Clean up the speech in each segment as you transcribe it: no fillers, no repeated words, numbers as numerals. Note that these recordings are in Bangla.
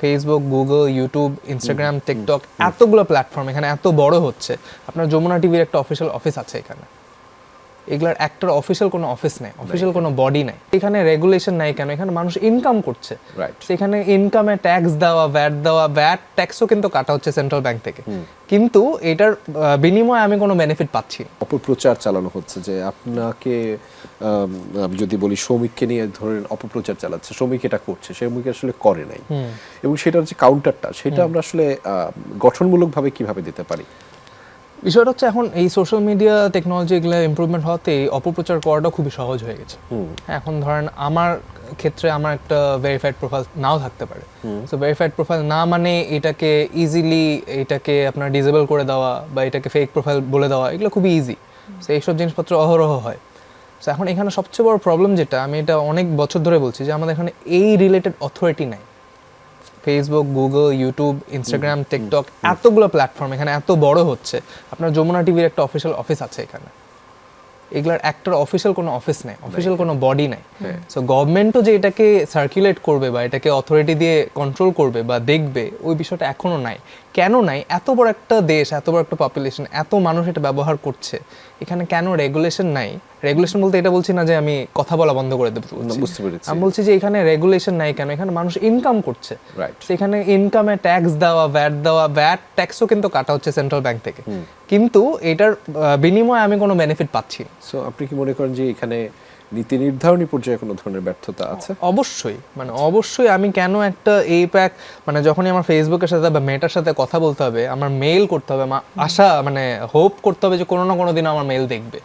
Facebook, Google, YouTube, Instagram, TikTok, এতগুলো প্ল্যাটফর্ম এখানে এত বড় হচ্ছে। আপনার যমুনা টিভির একটা অফিসিয়াল অফিস আছে এখানে, এগুলার একটার অফিসিয়াল কোনো অফিস নেই, অফিসিয়াল কোনো বডি নাই। এখানে রেগুলেশন নাই কেন? এখানে মানুষ ইনকাম করছে, সেখানে ইনকামে ট্যাক্স দেওয়া, ভ্যাট ট্যাক্সও কিন্তু কাটা হচ্ছে সেন্ট্রাল ব্যাংক থেকে, কিন্তু এটার বিনিময়ে আমি কোনো বেনিফিট পাচ্ছি না। অপপ্রচার চালানো হচ্ছে যে আপনাকে আমি যদি বলি শ্রমিককে নিয়ে ধরেন অপপ্রচার চালাচ্ছে, শ্রমিক এটা করছে, শ্রমিক আসলে করে নাই, এবং সেটার যে কাউন্টারটা সেটা আমরা আসলে গঠনমূলকভাবে কিভাবে দিতে পারি? বিষয়টা হচ্ছে এখন এই সোশ্যাল মিডিয়া টেকনোলজি এগুলো ইমপ্রুভমেন্ট হওয়াতে অপপ্রচার করাটা খুবই সহজ হয়ে গেছে। এখন ধরেন আমার ক্ষেত্রে আমার একটা ভেরিফাইড প্রোফাইল নাও থাকতে পারে, সো ভেরিফাইড প্রোফাইল না মানে এটাকে ইজিলি এটাকে আপনার ডিসেবল করে দেওয়া বা এটাকে ফেক প্রোফাইল বলে দেওয়া, এগুলো খুবই ইজি। সো এইসব জিনিসপত্র অহরহ হয়। সো এখন এখানে সবচেয়ে বড় প্রবলেম যেটা, আমি এটা অনেক বছর ধরে বলছি, যে আমাদের এখানে এই রিলেটেড অথরিটি নাই। Facebook, Google, YouTube, Instagram, TikTok, এতগুলো প্ল্যাটফর্ম এখানে এত বড় হচ্ছে। আপনার যমুনা টিভির একটা অফিসিয়াল অফিস আছে এখানে, এগুলার একটার অফিসিয়াল কোনো অফিস নেই, অফিসিয়াল কোনো বডি নাই। সো গভর্নমেন্টও যে এটাকে সার্কুলেট করবে বা এটাকে অথরিটি দিয়ে কন্ট্রোল করবে বা দেখবে, ওই বিষয়টা এখনো নাই। কেন নাই? এত বড় একটা দেশ, এত বড় একটা পপুলেশন, এত মানুষ এটা ব্যবহার করছে, এখানে কেন রেগুলেশন নাই? রেগুলেশন বলতে এটা বলছি না যে আমি কথা বলা বন্ধ করে দেবো, বুঝতে পেরেছি। আমি বলছি যে এখানে রেগুলেশন নাই কেন? এখানে মানুষ ইনকাম করছে, সেখানে ইনকামে ট্যাক্স দেওয়া, ভ্যাট ট্যাক্সও কিন্তু কাটা হচ্ছে সেন্ট্রাল ব্যাংক থেকে, কিন্তু এটার বিনিময়ে আমি কোনো বেনিফিট পাচ্ছি না। সো আপনি কি মনে করেন যে এখানে নীতি নির্ধারণী পর্যায়ে কোনো ধরনের ব্যর্থতা আছে? অবশ্যই, মানে অবশ্যই। আমি কেন একটা এই প্যাক, মানে যখনই আমার ফেসবুকের সাথে বা মেটার সাথে কথা বলতে হবে, আমার মেইল করতে হবে, আমার আশা মানে হোপ করতে হবে যে কোনো না কোনো দিন আমার মেইল দেখবে,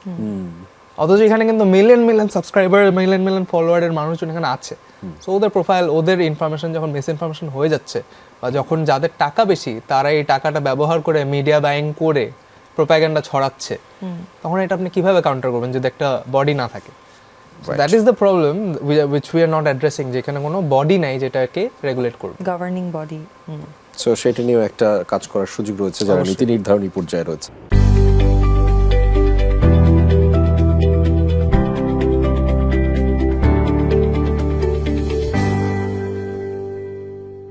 অথচ এখানে কিন্তু মিলিয়ন সাবস্ক্রাইবার, মিলিয়ন ফলোয়ারের মানুষজন এখানে আছে। সো ওদের প্রোফাইল, ওদের ইনফরমেশন যখন মিস ইনফরমেশন হয়ে যাচ্ছে, বা যখন যাদের টাকা বেশি তারা এই টাকাটা ব্যবহার করে মিডিয়া বাইং করে প্রোপাগান্ডা ছড়াচ্ছে, তখন এটা আপনি কিভাবে কাউন্টার করবেন যদি একটা বডি না থাকে? That is the problem which we are not addressing, যেখানে কোনো বডি নাই যেটাকে রেগুলেট করবে, গভর্নিং বডি। সো সেটা নিয়েও একটা কাজ করার সুযোগ রয়েছে যারা নীতি নির্ধারণী পর্যায়ে রয়েছে।